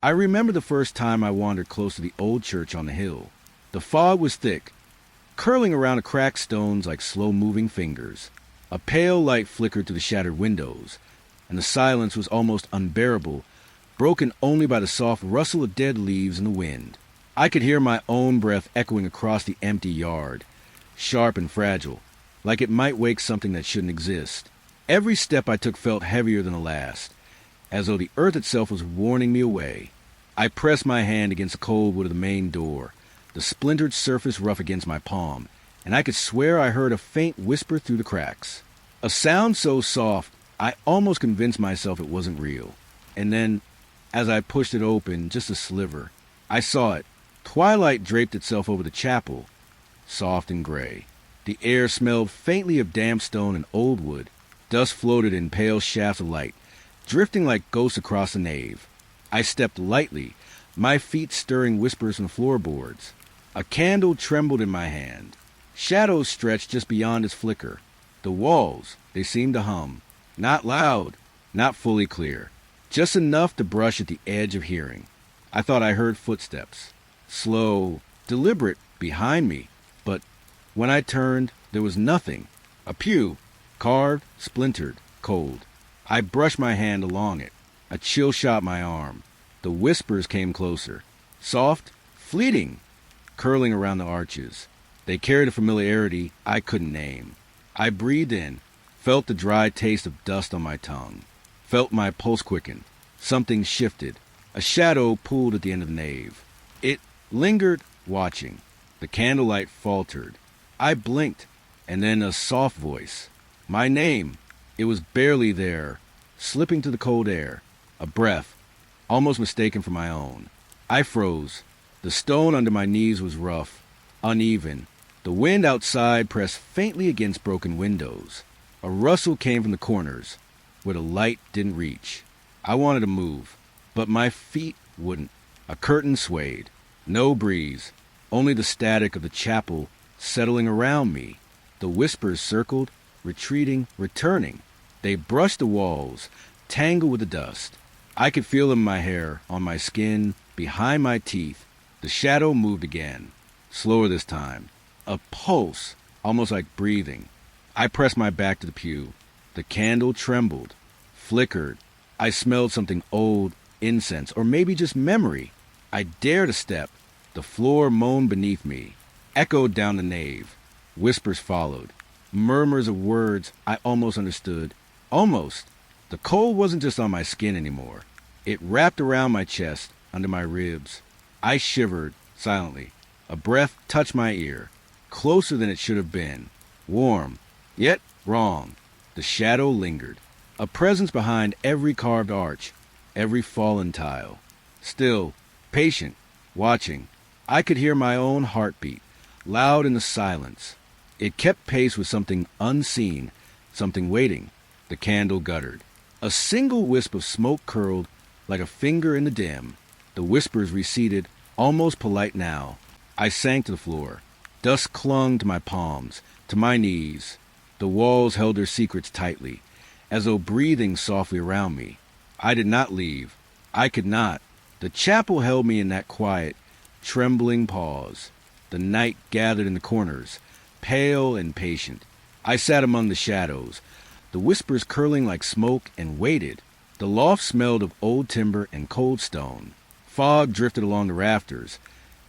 I remember the first time I wandered close to the old church on the hill. The fog was thick, curling around the cracked stones like slow-moving fingers. A pale light flickered through the shattered windows, and the silence was almost unbearable, broken only by the soft rustle of dead leaves in the wind. I could hear my own breath echoing across the empty yard, sharp and fragile, like it might wake something that shouldn't exist. Every step I took felt heavier than the last, as though the earth itself was warning me away. I pressed my hand against the cold wood of the main door, the splintered surface rough against my palm, and I could swear I heard a faint whisper through the cracks. A sound so soft, I almost convinced myself it wasn't real. And then, as I pushed it open, just a sliver, I saw it. Twilight draped itself over the chapel, soft and gray. The air smelled faintly of damp stone and old wood. Dust floated in pale shafts of light, drifting like ghosts across the nave. I stepped lightly, my feet stirring whispers from the floorboards. A candle trembled in my hand. Shadows stretched just beyond its flicker. The walls, they seemed to hum. Not loud, not fully clear. Just enough to brush at the edge of hearing. I thought I heard footsteps. Slow, deliberate, behind me. But when I turned, there was nothing. A pew, carved, splintered, cold. I brushed my hand along it. A chill shot my arm. The whispers came closer. Soft, fleeting, curling around the arches. They carried a familiarity I couldn't name. I breathed in, felt the dry taste of dust on my tongue, felt my pulse quicken. Something shifted. A shadow pulled at the end of the nave. It lingered, watching. The candlelight faltered. I blinked, and then a soft voice. My name. It was barely there, slipping to the cold air. A breath, almost mistaken for my own. I froze. The stone under my knees was rough, uneven. The wind outside pressed faintly against broken windows. A rustle came from the corners, where the light didn't reach. I wanted to move, but my feet wouldn't. A curtain swayed. No breeze, only the static of the chapel settling around me. The whispers circled, retreating, returning. They brushed the walls, tangled with the dust. I could feel them in my hair, on my skin, behind my teeth. The shadow moved again, slower this time. A pulse, almost like breathing. I pressed my back to the pew. The candle trembled, flickered. I smelled something old, incense, or maybe just memory. I dared a step. The floor moaned beneath me, echoed down the nave. Whispers followed, murmurs of words I almost understood. Almost. The cold wasn't just on my skin anymore. It wrapped around my chest, under my ribs. I shivered, silently. A breath touched my ear, closer than it should have been. Warm, yet wrong. The shadow lingered, a presence behind every carved arch, every fallen tile. Still, patient, watching. I could hear my own heartbeat, loud in the silence. It kept pace with something unseen, something waiting. The candle guttered. A single wisp of smoke curled like a finger in the dim. The whispers receded, almost polite now. I sank to the floor. Dust clung to my palms, to my knees. The walls held their secrets tightly, as though breathing softly around me. I did not leave. I could not. The chapel held me in that quiet, trembling pause. The night gathered in the corners, pale and patient. I sat among the shadows, the whispers curling like smoke, and waited. The loft smelled of old timber and cold stone. Fog drifted along the rafters,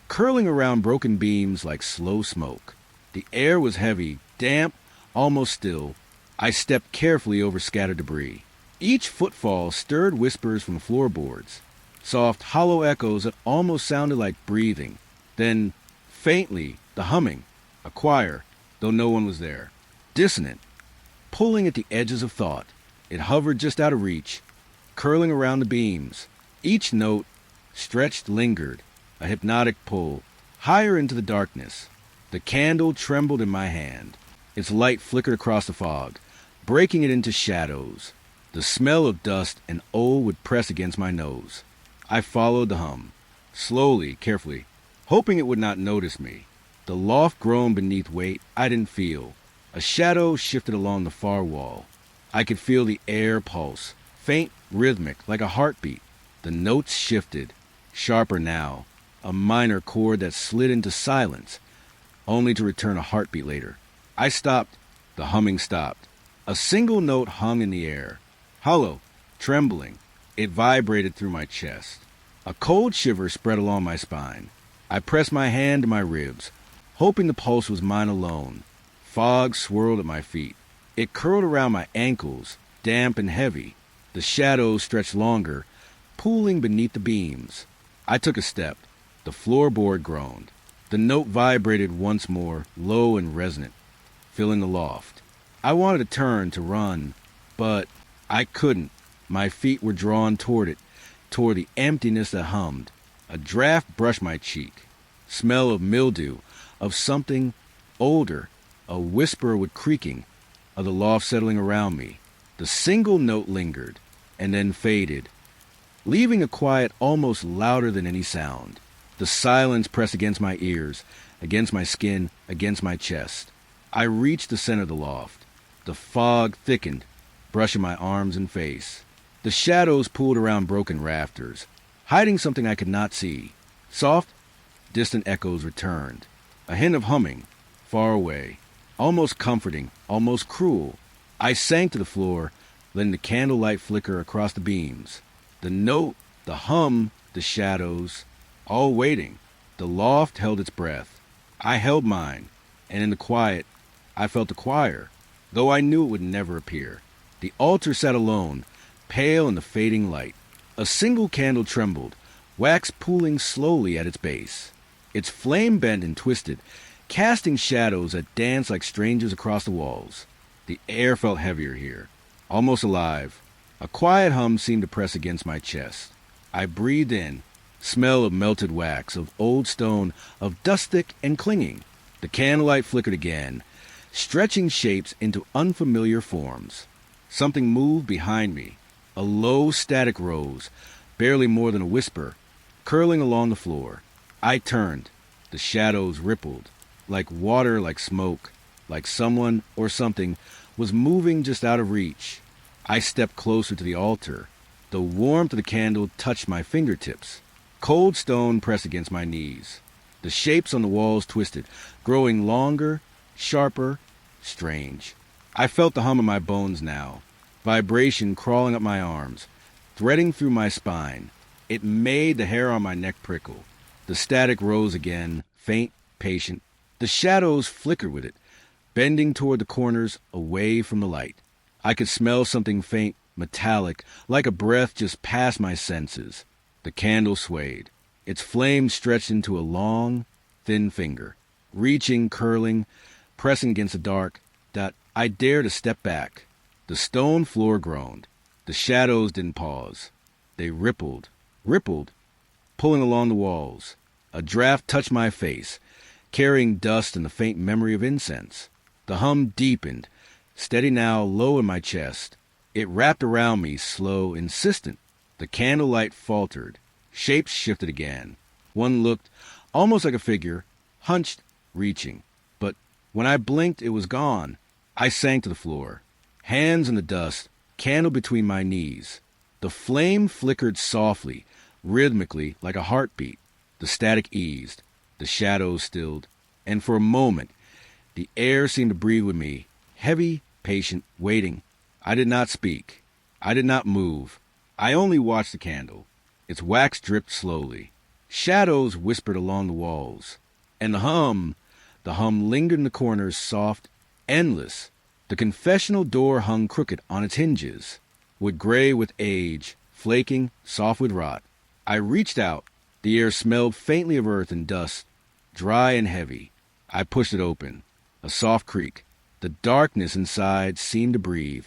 curling around broken beams like slow smoke. The air was heavy, damp, almost still. I stepped carefully over scattered debris. Each footfall stirred whispers from the floorboards, soft, hollow echoes that almost sounded like breathing. Then, faintly, the humming, a choir, though no one was there. Dissonant, pulling at the edges of thought. It hovered just out of reach, curling around the beams. Each note, stretched, lingered, a hypnotic pull, higher into the darkness. The candle trembled in my hand. Its light flickered across the fog, breaking it into shadows. The smell of dust and old would press against my nose. I followed the hum, slowly, carefully, hoping it would not notice me. The loft groaned beneath weight I didn't feel. A shadow shifted along the far wall. I could feel the air pulse, faint, rhythmic, like a heartbeat. The notes shifted, sharper now, a minor chord that slid into silence, only to return a heartbeat later. I stopped. The humming stopped. A single note hung in the air, hollow, trembling. It vibrated through my chest. A cold shiver spread along my spine. I pressed my hand to my ribs, hoping the pulse was mine alone. Fog swirled at my feet. It curled around my ankles, damp and heavy. The shadows stretched longer, pooling beneath the beams. I took a step. The floorboard groaned. The note vibrated once more, low and resonant, filling the loft. I wanted to turn, to run, but I couldn't. My feet were drawn toward it, toward the emptiness that hummed. A draft brushed my cheek. Smell of mildew, of something older, a whisper with creaking, of the loft settling around me. The single note lingered, and then faded, leaving a quiet almost louder than any sound. The silence pressed against my ears, against my skin, against my chest. I reached the center of the loft. The fog thickened, brushing my arms and face. The shadows pooled around broken rafters, hiding something I could not see. Soft, distant echoes returned. A hint of humming, far away, almost comforting, almost cruel. I sank to the floor, letting the candlelight flicker across the beams. The note, the hum, the shadows, all waiting. The loft held its breath. I held mine, and in the quiet, I felt the choir, though I knew it would never appear. The altar sat alone, pale in the fading light. A single candle trembled, wax pooling slowly at its base. Its flame bent and twisted, casting shadows that danced like strangers across the walls. The air felt heavier here, almost alive. A quiet hum seemed to press against my chest. I breathed in, smell of melted wax, of old stone, of dust thick and clinging. The candlelight flickered again, stretching shapes into unfamiliar forms. Something moved behind me. A low static rose, barely more than a whisper, curling along the floor. I turned. The shadows rippled, like water, like smoke, like someone or something was moving just out of reach. I stepped closer to the altar. The warmth of the candle touched my fingertips. Cold stone pressed against my knees. The shapes on the walls twisted, growing longer, sharper, strange. I felt the hum in my bones now, vibration crawling up my arms, threading through my spine. It made the hair on my neck prickle. The static rose again, faint, patient. The shadows flickered with it, bending toward the corners, away from the light. I could smell something faint, metallic, like a breath just past my senses. The candle swayed. Its flame stretched into a long, thin finger, reaching, curling, pressing against the dark. I dared to step back. The stone floor groaned. The shadows didn't pause. They rippled, pulling along the walls. A draft touched my face, carrying dust and the faint memory of incense. The hum deepened, steady now, low in my chest. It wrapped around me, slow, insistent. The candlelight faltered. Shapes shifted again. One looked almost like a figure, hunched, reaching. But when I blinked, it was gone. I sank to the floor, hands in the dust, candle between my knees. The flame flickered softly, rhythmically, like a heartbeat. The static eased. The shadows stilled. And for a moment, the air seemed to breathe with me, heavy, patient, waiting. I did not speak. I did not move. I only watched the candle. Its wax dripped slowly. Shadows whispered along the walls. And the hum lingered in the corners, soft, endless. The confessional door hung crooked on its hinges, wood gray with age, flaking, soft with rot. I reached out. The air smelled faintly of earth and dust, dry and heavy. I pushed it open. A soft creak. The darkness inside seemed to breathe.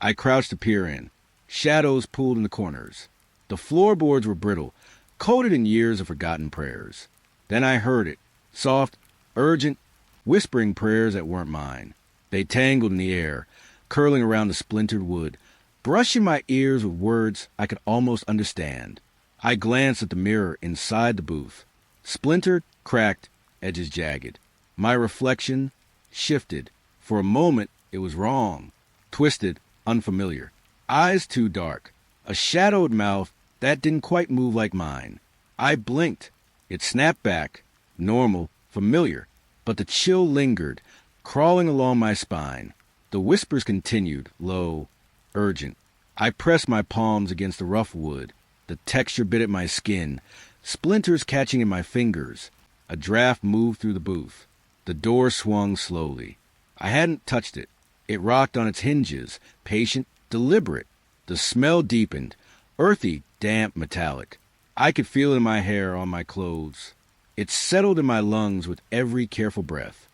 I crouched to peer in. Shadows pooled in the corners. The floorboards were brittle, coated in years of forgotten prayers. Then I heard it, soft, urgent, whispering prayers that weren't mine. They tangled in the air, curling around the splintered wood, brushing my ears with words I could almost understand. I glanced at the mirror inside the booth. Splintered, cracked, edges jagged. My reflection shifted. For a moment, it was wrong, twisted, unfamiliar. Eyes too dark. A shadowed mouth that didn't quite move like mine. I blinked. It snapped back, normal, familiar, but the chill lingered, crawling along my spine. The whispers continued, low, urgent. I pressed my palms against the rough wood. The texture bit at my skin, splinters catching in my fingers. A draft moved through the booth. The door swung slowly. I hadn't touched it. It rocked on its hinges, patient, deliberate. The smell deepened, earthy, damp, metallic. I could feel it in my hair, on my clothes. It settled in my lungs with every careful breath.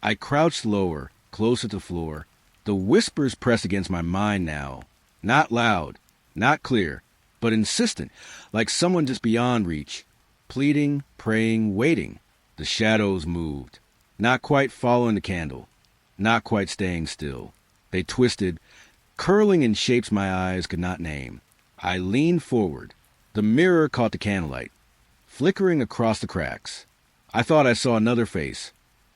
I crouched lower, closer to the floor. The whispers pressed against my mind now. Not loud, not clear, but insistent, like someone just beyond reach. Pleading, praying, waiting. The shadows moved, not quite following the candle, not quite staying still. They twisted, curling in shapes my eyes could not name. I leaned forward. The mirror caught the candlelight, flickering across the cracks. I thought I saw another face,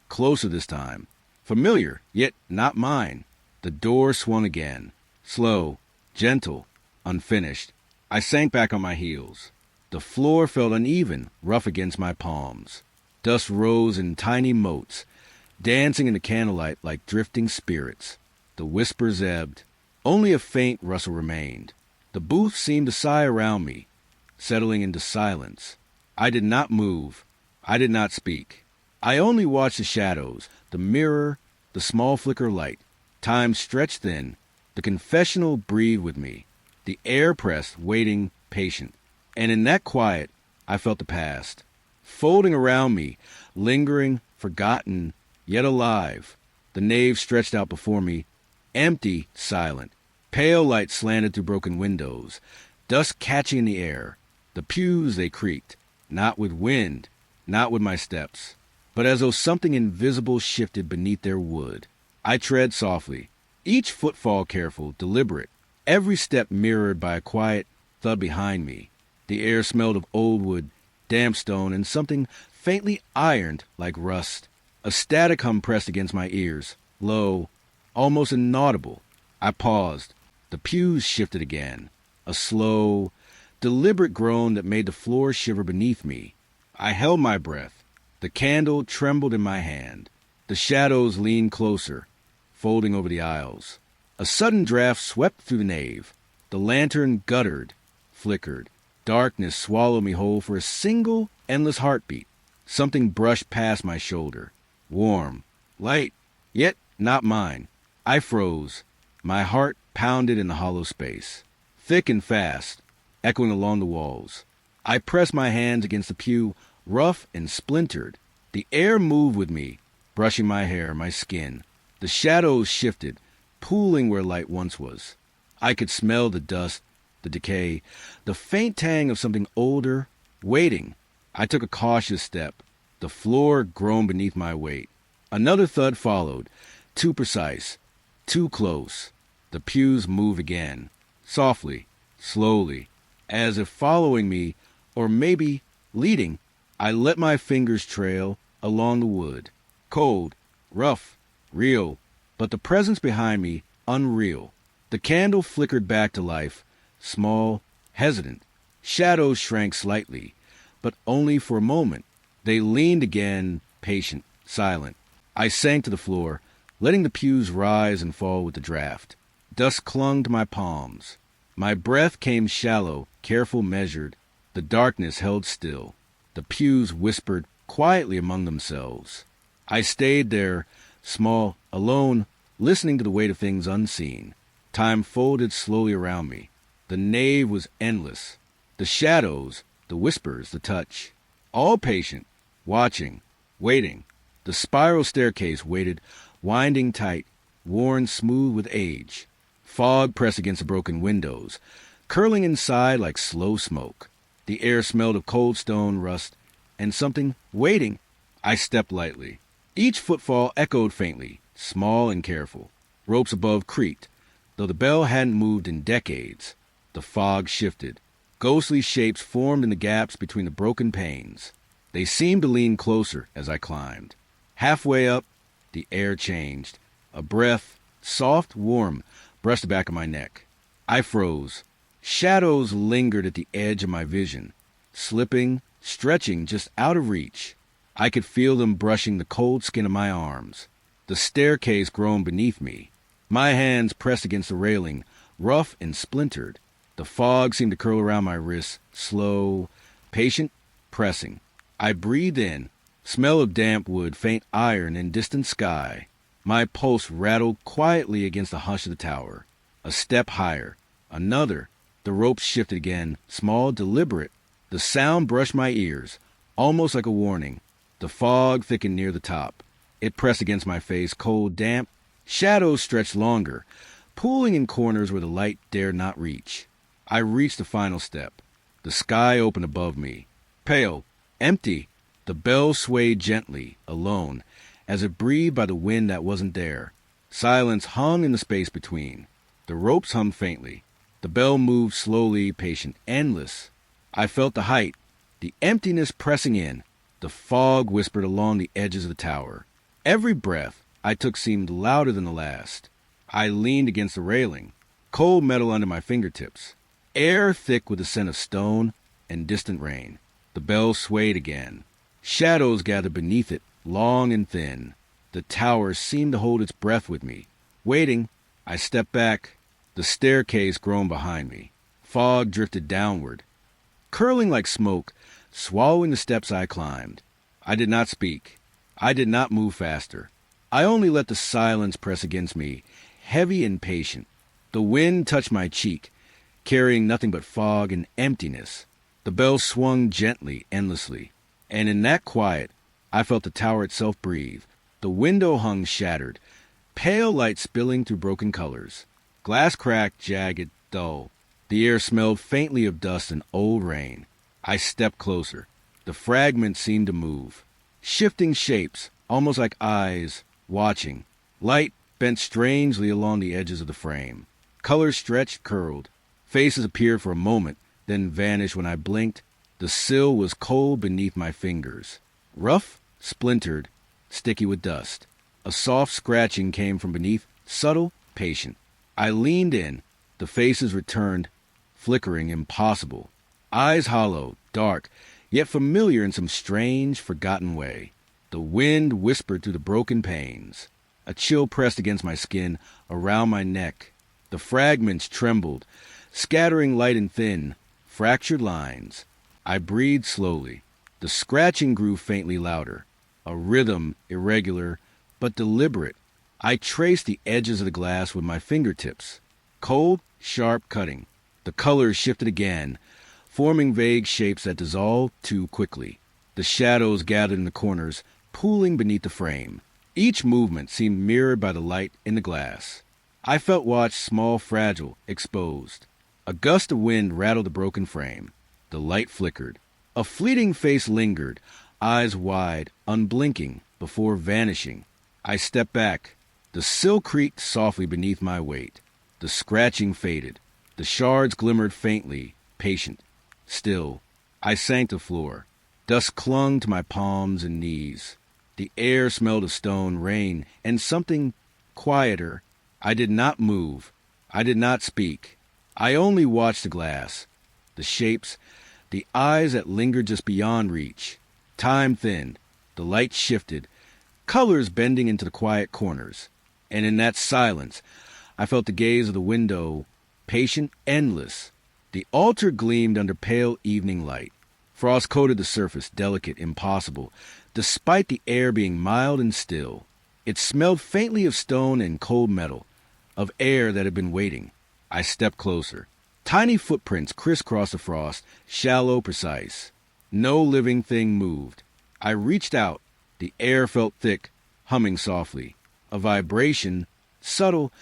closer this time. Familiar, yet not mine. The door swung again, slow, gentle, unfinished. I sank back on my heels. The floor felt uneven, rough against my palms. Dust rose in tiny motes, dancing in the candlelight like drifting spirits. The whispers ebbed. Only a faint rustle remained. The booth seemed to sigh around me, settling into silence. I did not move. I did not speak. I only watched the shadows, the mirror, the small flicker of light. Time stretched thin. The confessional breathed with me. The air pressed, waiting, patient. And in that quiet, I felt the past, folding around me, lingering, forgotten, yet alive. The nave stretched out before me, empty, silent. Pale light slanted through broken windows, dust catching in the air. The pews, they creaked, not with wind, not with my steps, but as though something invisible shifted beneath their wood. I tread softly, each footfall careful, deliberate, every step mirrored by a quiet thud behind me. The air smelled of old wood, damp stone, and something faintly ironed like rust. A static hum pressed against my ears, low, almost inaudible. I paused. The pews shifted again. A slow, deliberate groan that made the floor shiver beneath me. I held my breath. The candle trembled in my hand. The shadows leaned closer, folding over the aisles. A sudden draft swept through the nave. The lantern guttered, flickered. Darkness swallowed me whole for a single, endless heartbeat. Something brushed past my shoulder. Warm, light, yet not mine. I froze. My heart pounded in the hollow space. Thick and fast, echoing along the walls. I pressed my hands against the pew, rough and splintered. The air moved with me, brushing my hair, my skin. The shadows shifted, pooling where light once was. I could smell the dust, the decay, the faint tang of something older, waiting. I took a cautious step. The floor groaned beneath my weight. Another thud followed, too precise, too close. The pews moved again, softly, slowly, as if following me, or maybe leading. I let my fingers trail along the wood, cold, rough, real, but the presence behind me, unreal. The candle flickered back to life, small, hesitant. Shadows shrank slightly, but only for a moment. They leaned again, patient, silent. I sank to the floor, letting the pews rise and fall with the draft. Dust clung to my palms. My breath came shallow, careful, measured. The darkness held still. The pews whispered quietly among themselves. I stayed there, small, alone, listening to the weight of things unseen. Time folded slowly around me. The nave was endless. The shadows, the whispers, the touch. All patient, watching, waiting. The spiral staircase waited, winding tight, worn smooth with age. Fog pressed against the broken windows, curling inside like slow smoke. The air smelled of cold stone, rust, and something waiting. I stepped lightly. Each footfall echoed faintly, small and careful. Ropes above creaked, though the bell hadn't moved in decades. The fog shifted. Ghostly shapes formed in the gaps between the broken panes. They seemed to lean closer as I climbed. Halfway up, the air changed. A breath, soft, warm, brushed the back of my neck. I froze. Shadows lingered at the edge of my vision, slipping, stretching just out of reach. I could feel them brushing the cold skin of my arms. The staircase groaned beneath me. My hands pressed against the railing, rough and splintered. The fog seemed to curl around my wrists, slow, patient, pressing. I breathed in, smell of damp wood, faint iron, and distant sky. My pulse rattled quietly against the hush of the tower. A step higher, another. The ropes shifted again, small, deliberate. The sound brushed my ears, almost like a warning. The fog thickened near the top. It pressed against my face, cold, damp. Shadows stretched longer, pooling in corners where the light dared not reach. I reached the final step. The sky opened above me. Pale, empty. The bell swayed gently, alone, as if breathed by the wind that wasn't there. Silence hung in the space between. The ropes hummed faintly. The bell moved slowly, patient, endless. I felt the height, the emptiness pressing in. The fog whispered along the edges of the tower. Every breath I took seemed louder than the last. I leaned against the railing, cold metal under my fingertips, air thick with the scent of stone and distant rain. The bell swayed again. Shadows gathered beneath it, long and thin. The tower seemed to hold its breath with me. Waiting, I stepped back. The staircase groaned behind me. Fog drifted downward, curling like smoke, swallowing the steps I climbed. I did not speak. I did not move faster. I only let the silence press against me, heavy and patient. The wind touched my cheek, carrying nothing but fog and emptiness. The bell swung gently, endlessly. And in that quiet, I felt the tower itself breathe. The window hung shattered, pale light spilling through broken colors. Glass cracked, jagged, dull. The air smelled faintly of dust and old rain. I stepped closer. The fragments seemed to move. Shifting shapes, almost like eyes, watching. Light bent strangely along the edges of the frame. Colors stretched, curled. Faces appeared for a moment, then vanished when I blinked. The sill was cold beneath my fingers. Rough, splintered, sticky with dust. A soft scratching came from beneath, subtle, patient. I leaned in. The faces returned, flickering, impossible. Eyes hollow, dark, yet familiar in some strange, forgotten way. The wind whispered through the broken panes. A chill pressed against my skin, around my neck. The fragments trembled, scattering light and thin, fractured lines. I breathed slowly. The scratching grew faintly louder, a rhythm irregular but deliberate. I traced the edges of the glass with my fingertips. Cold, sharp cutting. The colors shifted again, forming vague shapes that dissolved too quickly. The shadows gathered in the corners, pooling beneath the frame. Each movement seemed mirrored by the light in the glass. I felt watched, small, fragile, exposed. A gust of wind rattled the broken frame. The light flickered. A fleeting face lingered, eyes wide, unblinking, before vanishing. I stepped back. The sill creaked softly beneath my weight. The scratching faded. The shards glimmered faintly, patient, still. I sank to the floor. Dust clung to my palms and knees. The air smelled of stone, rain, and something quieter. I did not move. I did not speak. I only watched the glass, the shapes, the eyes that lingered just beyond reach. Time thinned. The light shifted, colors bending into the quiet corners. And in that silence, I felt the gaze of the window, patient, endless. The altar gleamed under pale evening light. Frost coated the surface, delicate, impossible, despite the air being mild and still. It smelled faintly of stone and cold metal, of air that had been waiting. I stepped closer. Tiny footprints crisscrossed the frost, shallow, precise. No living thing moved. I reached out. The air felt thick, humming softly. A vibration, subtle,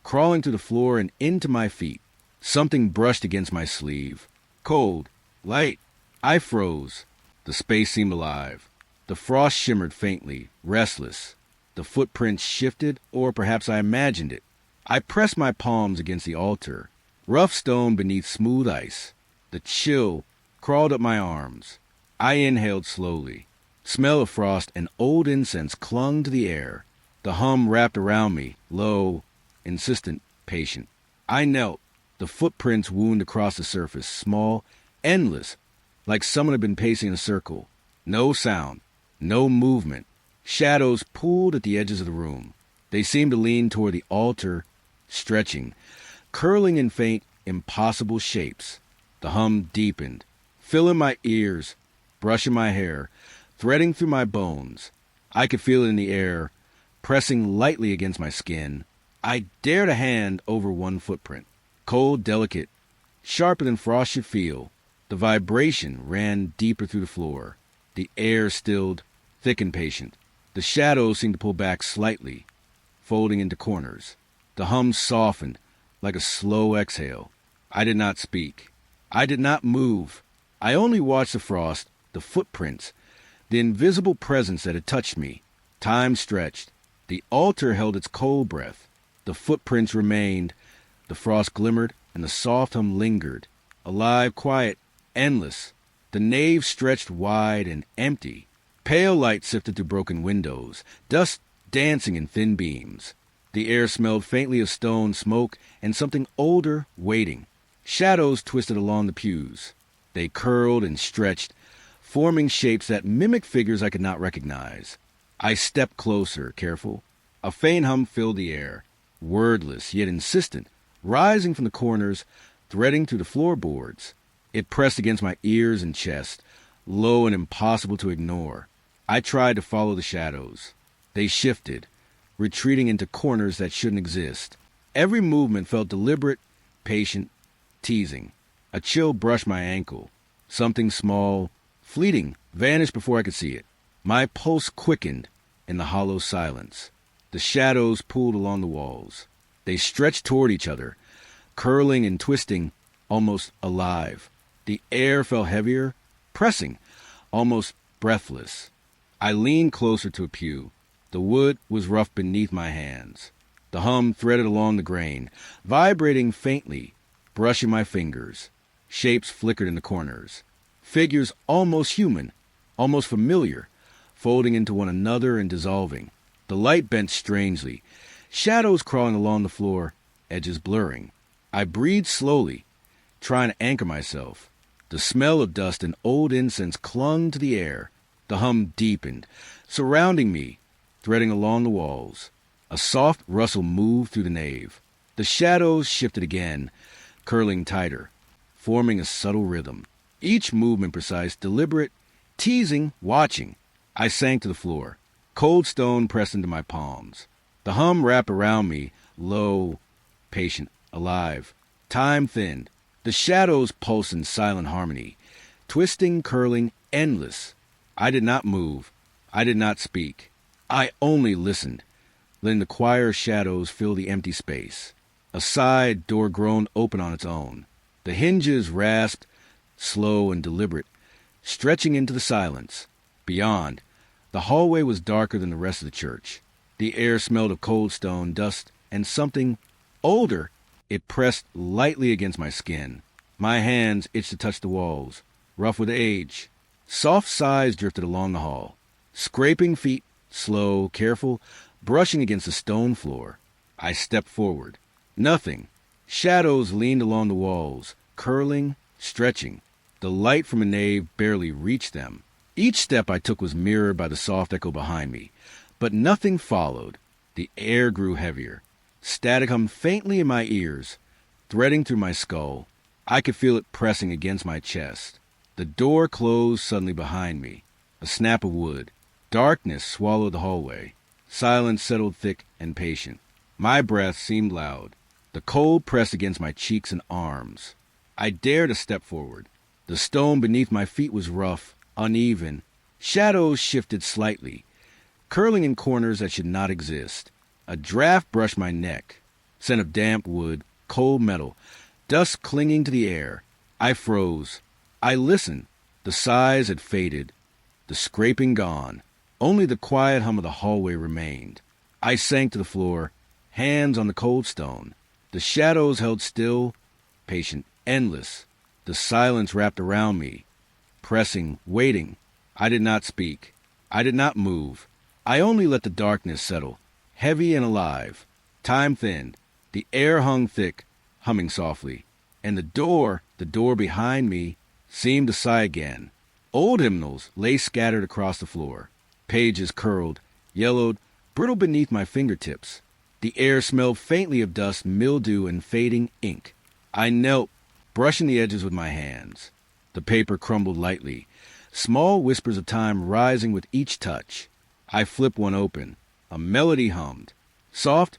crawling to the floor and into my feet. Something brushed against my sleeve. Cold, light. I froze. The space seemed alive. The frost shimmered faintly, restless. The footprints shifted, or perhaps I imagined it. I pressed my palms against the altar. Rough stone beneath smooth ice. The chill crawled up my arms. I inhaled slowly. Smell of frost and old incense clung to the air. The hum wrapped around me, low, insistent, patient. I knelt. The footprints wound across the surface, small, endless, like someone had been pacing in a circle. No sound, no movement. Shadows pooled at the edges of the room. They seemed to lean toward the altar, stretching, curling in faint, impossible shapes. The hum deepened, filling my ears, brushing my hair, threading through my bones. I could feel it in the air, pressing lightly against my skin. I dared a hand over one footprint, cold, delicate, sharper than frost should feel. The vibration ran deeper through the floor. The air stilled, thick and patient. The shadows seemed to pull back slightly, folding into corners. The hum softened, like a slow exhale. I did not speak. I did not move. I only watched the frost, the footprints, the invisible presence that had touched me. Time stretched. The altar held its cold breath. The footprints remained. The frost glimmered, and the soft hum lingered. Alive, quiet, endless. The nave stretched wide and empty. Pale light sifted through broken windows, dust dancing in thin beams. The air smelled faintly of stone, smoke, and something older waiting. Shadows twisted along the pews. They curled and stretched, forming shapes that mimicked figures I could not recognize. I stepped closer, careful. A faint hum filled the air, wordless yet insistent, rising from the corners, threading through the floorboards. It pressed against my ears and chest, low and impossible to ignore. I tried to follow the shadows. They shifted, retreating into corners that shouldn't exist. Every movement felt deliberate, patient, teasing. A chill brushed my ankle. Something small, fleeting, vanished before I could see it. My pulse quickened in the hollow silence. The shadows pulled along the walls. They stretched toward each other, curling and twisting, almost alive. The air felt heavier, pressing, almost breathless. I leaned closer to a pew. The wood was rough beneath my hands. The hum threaded along the grain, vibrating faintly, brushing my fingers. Shapes flickered in the corners. Figures almost human, almost familiar, folding into one another and dissolving. The light bent strangely, shadows crawling along the floor, edges blurring. I breathed slowly, trying to anchor myself. The smell of dust and old incense clung to the air. The hum deepened, surrounding me, threading along the walls. A soft rustle moved through the nave. The shadows shifted again, curling tighter, forming a subtle rhythm. Each movement precise, deliberate, teasing, watching. I sank to the floor. Cold stone pressed into my palms. The hum wrapped around me, low, patient, alive. Time thinned. The shadows pulsed in silent harmony, twisting, curling, endless. I did not move. I did not speak. I only listened, letting the choir shadows fill the empty space. A side door groaned open on its own. The hinges rasped, slow and deliberate, stretching into the silence. Beyond, the hallway was darker than the rest of the church. The air smelled of cold stone, dust, and something older. It pressed lightly against my skin. My hands itched to touch the walls, rough with age. Soft sighs drifted along the hall. Scraping feet, slow, careful, brushing against the stone floor. I stepped forward. Nothing. Shadows leaned along the walls, curling, stretching. The light from a nave barely reached them. Each step I took was mirrored by the soft echo behind me. But nothing followed. The air grew heavier. Static hummed faintly in my ears, threading through my skull. I could feel it pressing against my chest. The door closed suddenly behind me. A snap of wood. Darkness swallowed the hallway. Silence settled thick and patient. My breath seemed loud. The cold pressed against my cheeks and arms. I dared to step forward. The stone beneath my feet was rough, uneven. Shadows shifted slightly, curling in corners that should not exist. A draft brushed my neck. Scent of damp wood, cold metal, dust clinging to the air. I froze. I listened. The sighs had faded, the scraping gone. Only the quiet hum of the hallway remained. I sank to the floor, hands on the cold stone. The shadows held still, patient, endless. The silence wrapped around me, pressing, waiting. I did not speak. I did not move. I only let the darkness settle, heavy and alive. Time thinned. The air hung thick, humming softly. And the door behind me, seemed to sigh again. Old hymnals lay scattered across the floor. Pages curled, yellowed, brittle beneath my fingertips. The air smelled faintly of dust, mildew, and fading ink. I knelt, brushing the edges with my hands. The paper crumbled lightly, small whispers of time rising with each touch. I flipped one open. A melody hummed. Soft,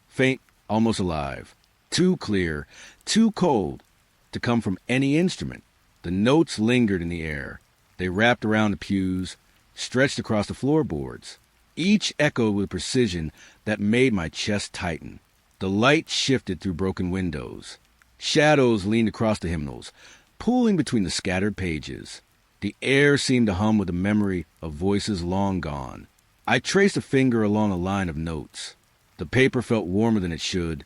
faint, almost alive. Too clear, too cold to come from any instrument. The notes lingered in the air. They wrapped around the pews, stretched across the floorboards. Each echoed with precision that made my chest tighten. The light shifted through broken windows. Shadows leaned across the hymnals, pooling between the scattered pages. The air seemed to hum with the memory of voices long gone. I traced a finger along a line of notes. The paper felt warmer than it should,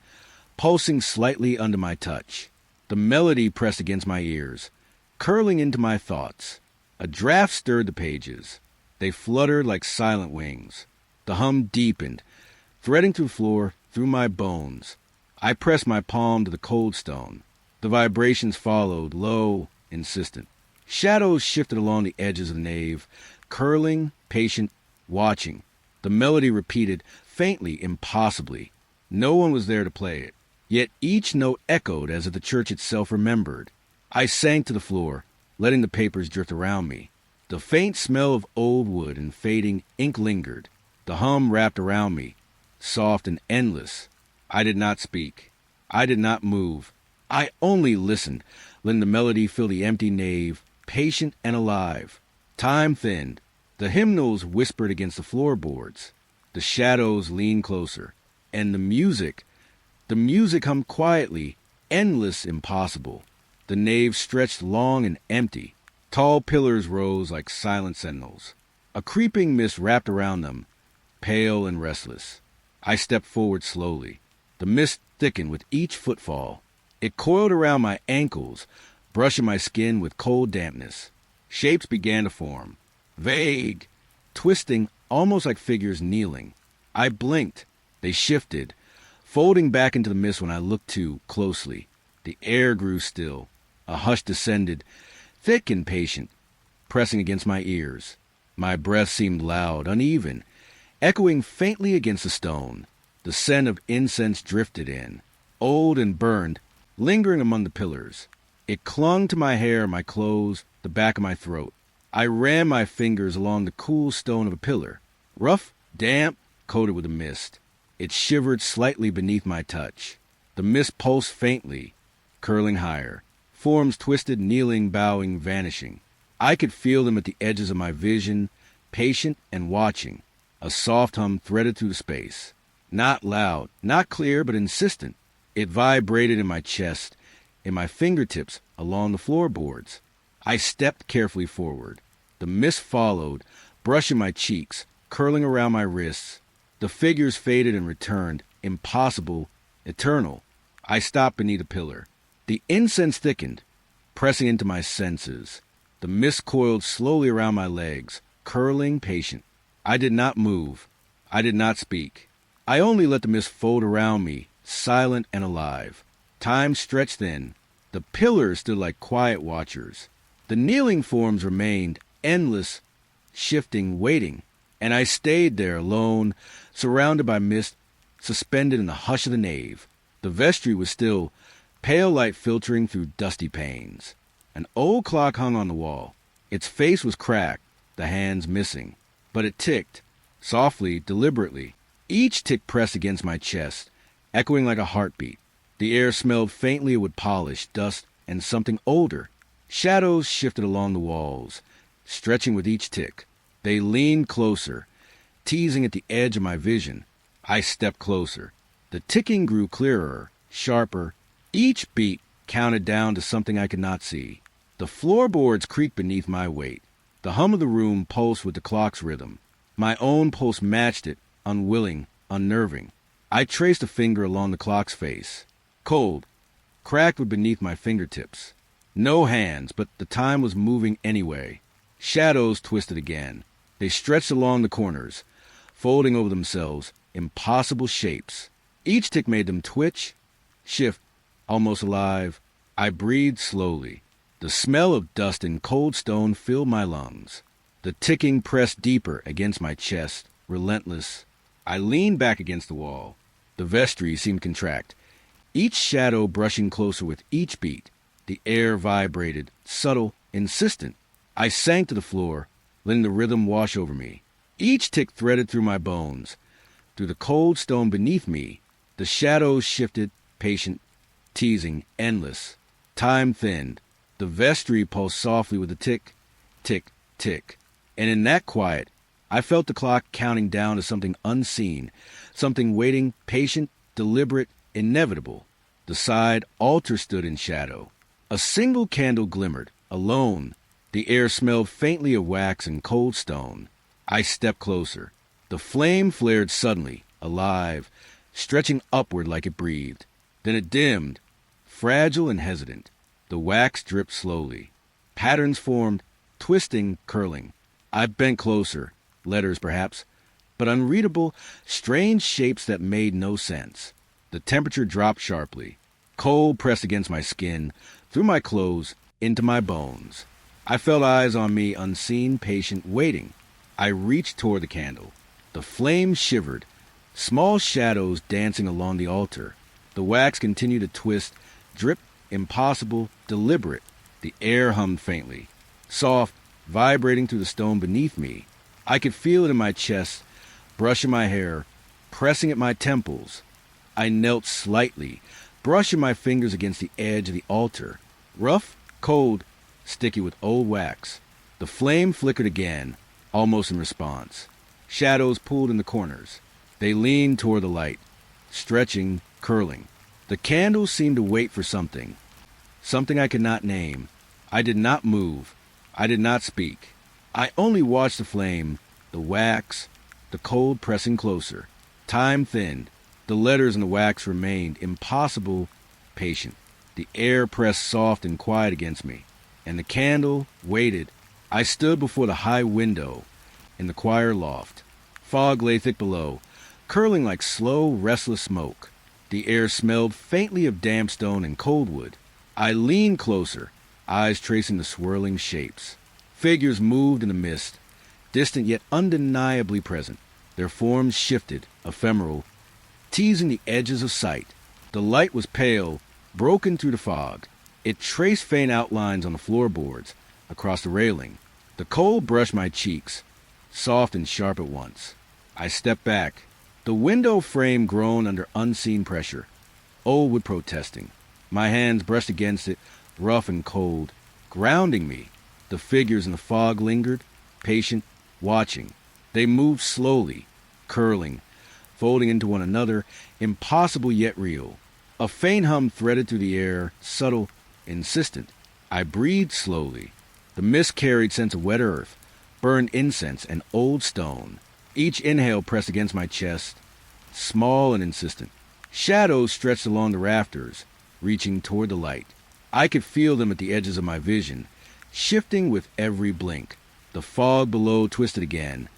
pulsing slightly under my touch. The melody pressed against my ears, curling into my thoughts. A draft stirred the pages. They fluttered like silent wings. The hum deepened, threading through the floor, through my bones. I pressed my palm to the cold stone. The vibrations followed, low, insistent. Shadows shifted along the edges of the nave, curling, patient, watching. The melody repeated, faintly, impossibly. No one was there to play it. Yet each note echoed as if the church itself remembered. I sank to the floor, letting the papers drift around me. The faint smell of old wood and fading ink lingered. The hum wrapped around me, soft and endless. I did not speak. I did not move. I only listened, letting the melody fill the empty nave, patient and alive. Time thinned. The hymnals whispered against the floorboards. The shadows leaned closer. And the music hummed quietly, endless, impossible. The nave stretched long and empty. Tall pillars rose like silent sentinels. A creeping mist wrapped around them, pale and restless. I stepped forward slowly. The mist thickened with each footfall. It coiled around my ankles, brushing my skin with cold dampness. Shapes began to form, vague, twisting, almost like figures kneeling. I blinked. They shifted, folding back into the mist when I looked too closely. The air grew still. A hush descended, thick and patient, pressing against my ears. My breath seemed loud, uneven, echoing faintly against the stone. The scent of incense drifted in, old and burned, lingering among the pillars. It clung to my hair, my clothes, the back of my throat. I ran my fingers along the cool stone of a pillar, rough, damp, coated with a mist. It shivered slightly beneath my touch. The mist pulsed faintly, curling higher. Forms twisted, kneeling, bowing, vanishing. I could feel them at the edges of my vision, patient and watching. A soft hum threaded through the space. Not loud, not clear, but insistent. It vibrated in my chest, in my fingertips, along the floorboards. I stepped carefully forward. The mist followed, brushing my cheeks, curling around my wrists. The figures faded and returned, impossible, eternal. I stopped beneath a pillar. The incense thickened, pressing into my senses. The mist coiled slowly around my legs, curling, patient. I did not move. I did not speak. I only let the mist fold around me, silent and alive. Time stretched thin. The pillars stood like quiet watchers. The kneeling forms remained, endless, shifting, waiting. And I stayed there alone, surrounded by mist, suspended in the hush of the nave. The vestry was still, pale light filtering through dusty panes. An old clock hung on the wall. Its face was cracked, the hands missing. But it ticked, softly, deliberately. Each tick pressed against my chest, echoing like a heartbeat. The air smelled faintly of wood polish, dust, and something older. Shadows shifted along the walls, stretching with each tick. They leaned closer, teasing at the edge of my vision. I stepped closer. The ticking grew clearer, sharper. Each beat counted down to something I could not see. The floorboards creaked beneath my weight. The hum of the room pulsed with the clock's rhythm. My own pulse matched it, unwilling, unnerving. I traced a finger along the clock's face. Cold, cracked with beneath my fingertips. No hands, but the time was moving anyway. Shadows twisted again. They stretched along the corners, folding over themselves, impossible shapes. Each tick made them twitch, shift, almost alive. I breathed slowly. The smell of dust and cold stone filled my lungs. The ticking pressed deeper against my chest, relentless. I leaned back against the wall. The vestry seemed to contract, each shadow brushing closer with each beat. The air vibrated, subtle, insistent. I sank to the floor, letting the rhythm wash over me. Each tick threaded through my bones. Through the cold stone beneath me, the shadows shifted, patient, teasing, endless. Time thinned. The vestry pulsed softly with a tick, tick, tick. And in that quiet, I felt the clock counting down to something unseen, something waiting, patient, deliberate, inevitable. The side altar stood in shadow. A single candle glimmered, alone. The air smelled faintly of wax and cold stone. I stepped closer. The flame flared suddenly, alive, stretching upward like it breathed. Then it dimmed, fragile and hesitant. The wax dripped slowly. Patterns formed, twisting, curling. I bent closer, letters perhaps, but unreadable, strange shapes that made no sense. The temperature dropped sharply. Cold pressed against my skin, through my clothes, into my bones. I felt eyes on me, unseen, patient, waiting. I reached toward the candle. The flame shivered, small shadows dancing along the altar. The wax continued to twist, drip, impossible, deliberate. The air hummed faintly, soft, vibrating through the stone beneath me. I could feel it in my chest, brushing my hair, pressing at my temples. I knelt slightly, brushing my fingers against the edge of the altar. Rough, cold, sticky with old wax. The flame flickered again, almost in response. Shadows pulled in the corners. They leaned toward the light, stretching, curling. The candles seemed to wait for something. Something I could not name. I did not move. I did not speak. I only watched the flame, the wax, the cold pressing closer. Time thinned. The letters in the wax remained impossible, patient. The air pressed soft and quiet against me, and the candle waited. I stood before the high window in the choir loft. Fog lay thick below, curling like slow, restless smoke. The air smelled faintly of damp stone and cold wood. I leaned closer, eyes tracing the swirling shapes. Figures moved in the mist, distant yet undeniably present. Their forms shifted, ephemeral, teasing the edges of sight. The light was pale, broken through the fog. It traced faint outlines on the floorboards, across the railing. The cold brushed my cheeks, soft and sharp at once. I stepped back. The window frame groaned under unseen pressure, old with protesting. My hands brushed against it, rough and cold, grounding me. The figures in the fog lingered, patient, watching. They moved slowly, curling, folding into one another, impossible yet real. A faint hum threaded through the air, subtle, insistent. I breathed slowly. The mist carried scents of wet earth, burned incense, and old stone. Each inhale pressed against my chest, small and insistent. Shadows stretched along the rafters, reaching toward the light. I could feel them at the edges of my vision, shifting with every blink. The fog below twisted again,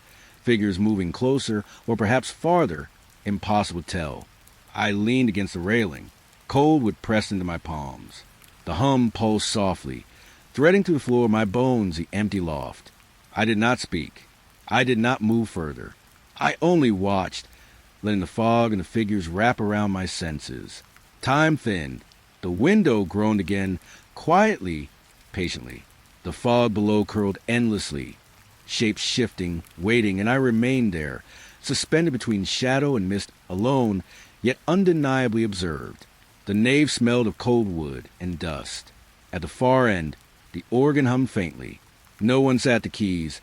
figures moving closer or perhaps farther, impossible to tell. I leaned against the railing. Cold would press into my palms. The hum pulsed softly, threading through the floor of my bones, the empty loft. I did not speak. I did not move further. I only watched, letting the fog and the figures wrap around my senses. Time thinned. The window groaned again, quietly, patiently. The fog below curled endlessly, shapes shifting, waiting, and I remained there, suspended between shadow and mist, alone, yet undeniably observed. The nave smelled of cold wood and dust. At the far end, the organ hummed faintly. No one sat at the keys,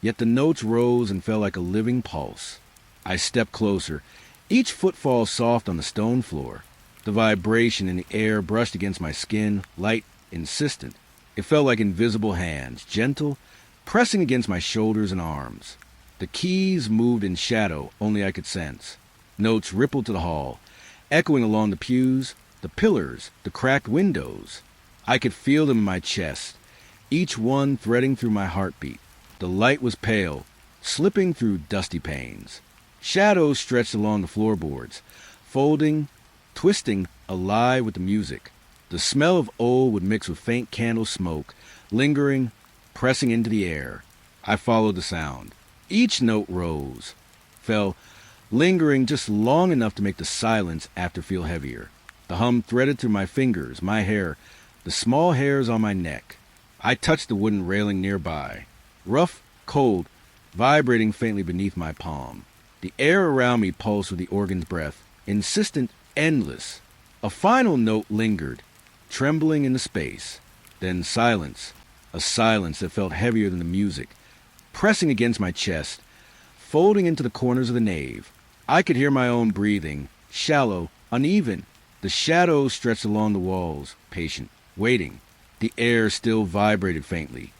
yet the notes rose and fell like a living pulse. I stepped closer, each footfall soft on the stone floor. The vibration in the air brushed against my skin, light, insistent. It felt like invisible hands, gentle, pressing against my shoulders and arms. The keys moved in shadow, only I could sense. Notes rippled to the hall, echoing along the pews, the pillars, the cracked windows. I could feel them in my chest, each one threading through my heartbeat. The light was pale, slipping through dusty panes. Shadows stretched along the floorboards, folding, twisting, alive with the music. The The smell of old would mix with faint candle smoke, lingering, pressing into the air. I followed the sound. Each note rose, fell, lingering just long enough to make the silence after feel heavier. The hum threaded through my fingers, my hair, the small hairs on my neck. I touched the wooden railing nearby, rough, cold, vibrating faintly beneath my palm. The air around me pulsed with the organ's breath, insistent, endless. A final note lingered, trembling in the space. Then silence, a silence that felt heavier than the music, pressing against my chest, folding into the corners of the nave. I could hear my own breathing, shallow, uneven. The shadows stretched along the walls, patient, waiting. The air still vibrated faintly,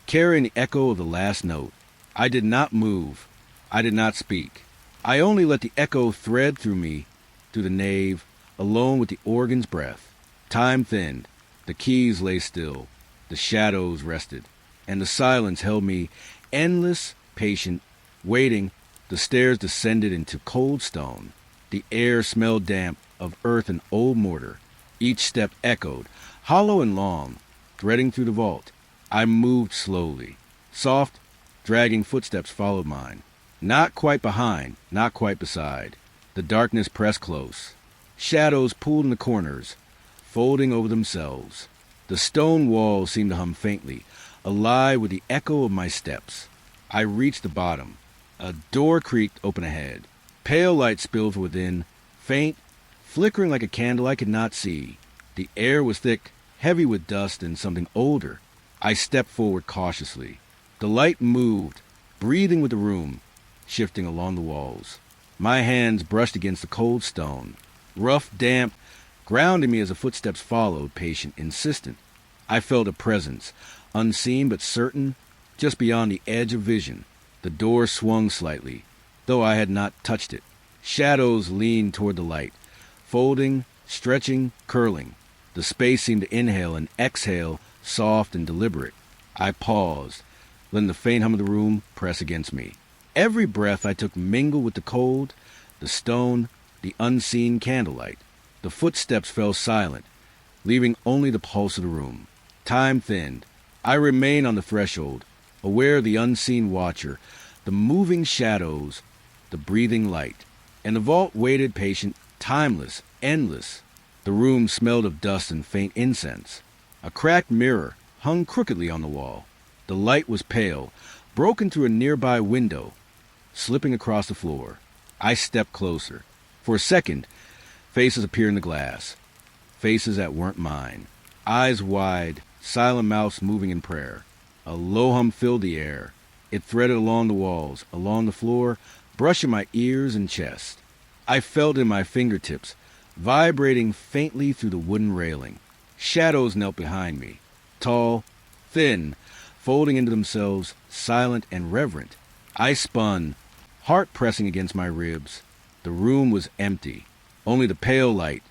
carrying the echo of the last note. I did not move. I did not speak. I only let the echo thread through me, through the nave, alone with the organ's breath. Time thinned. The keys lay still. The shadows rested. And the silence held me, endless, patient, waiting. The stairs descended into cold stone. The air smelled damp, of earth and old mortar. Each step echoed, hollow and long, threading through the vault. I moved slowly. Soft, dragging footsteps followed mine. Not quite behind, not quite beside. The darkness pressed close. Shadows pooled in the corners, folding over themselves. The stone walls seemed to hum faintly, alive with the echo of my steps. I reached the bottom. A door creaked open ahead. Pale light spilled from within, faint, flickering like a candle I could not see. The air was thick, heavy with dust and something older. I stepped forward cautiously. The light moved, breathing with the room, shifting along the walls. My hands brushed against the cold stone, rough, damp, grounding me as the footsteps followed, patient, insistent. I felt a presence, unseen but certain, just beyond the edge of vision. The door swung slightly, though I had not touched it. Shadows leaned toward the light, folding, stretching, curling. The space seemed to inhale and exhale, soft and deliberate. I paused, letting the faint hum of the room press against me. Every breath I took mingled with the cold, the stone, the unseen candlelight. The footsteps fell silent, leaving only the pulse of the room. Time thinned. I remained on the threshold, aware of the unseen watcher, the moving shadows, the breathing light. And the vault waited patient, timeless, endless. The room smelled of dust and faint incense. A cracked mirror hung crookedly on the wall. The light was pale, broken through a nearby window, slipping across the floor. I stepped closer. For a second, faces appeared in the glass. Faces that weren't mine. Eyes wide, silent mouths moving in prayer. A low hum filled the air. It threaded along the walls, along the floor, brushing my ears and chest. I felt in my fingertips, vibrating faintly through the wooden railing. Shadows knelt behind me, tall, thin, folding into themselves, silent and reverent. I spun, heart pressing against my ribs. The room was empty. Only the pale light,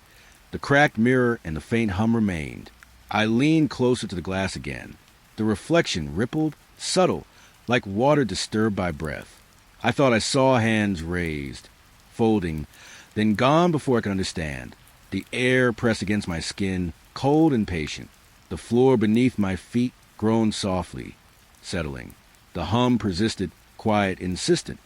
the cracked mirror, and the faint hum remained. I leaned closer to the glass again. The reflection rippled, subtle, like water disturbed by breath. I thought I saw hands raised, folding, then gone before I could understand. The air pressed against my skin, cold and patient. The floor beneath my feet groaned softly, settling. The hum persisted, quiet, insistent,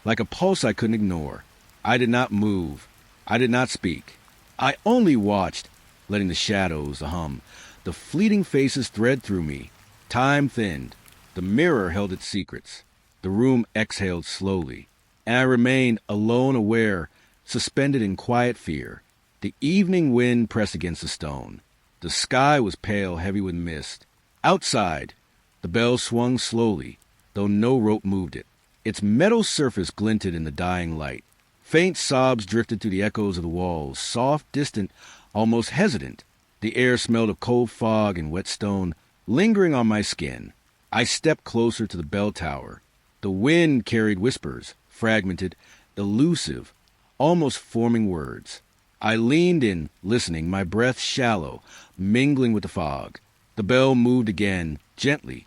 like a pulse I couldn't ignore. I did not move. I did not speak. I only watched, letting the shadows, the hum, the fleeting faces thread through me. Time thinned. The mirror held its secrets. The room exhaled slowly, and I remained alone, aware, suspended in quiet fear. The evening wind pressed against the stone. The sky was pale, heavy with mist. Outside, the bell swung slowly, though no rope moved it. Its metal surface glinted in the dying light. Faint sobs drifted through the echoes of the walls, soft, distant, almost hesitant. The air smelled of cold fog and wet stone, lingering on my skin. I stepped closer to the bell tower. The wind carried whispers, fragmented, elusive, almost forming words. I leaned in, listening, my breath shallow, mingling with the fog. The bell moved again, gently,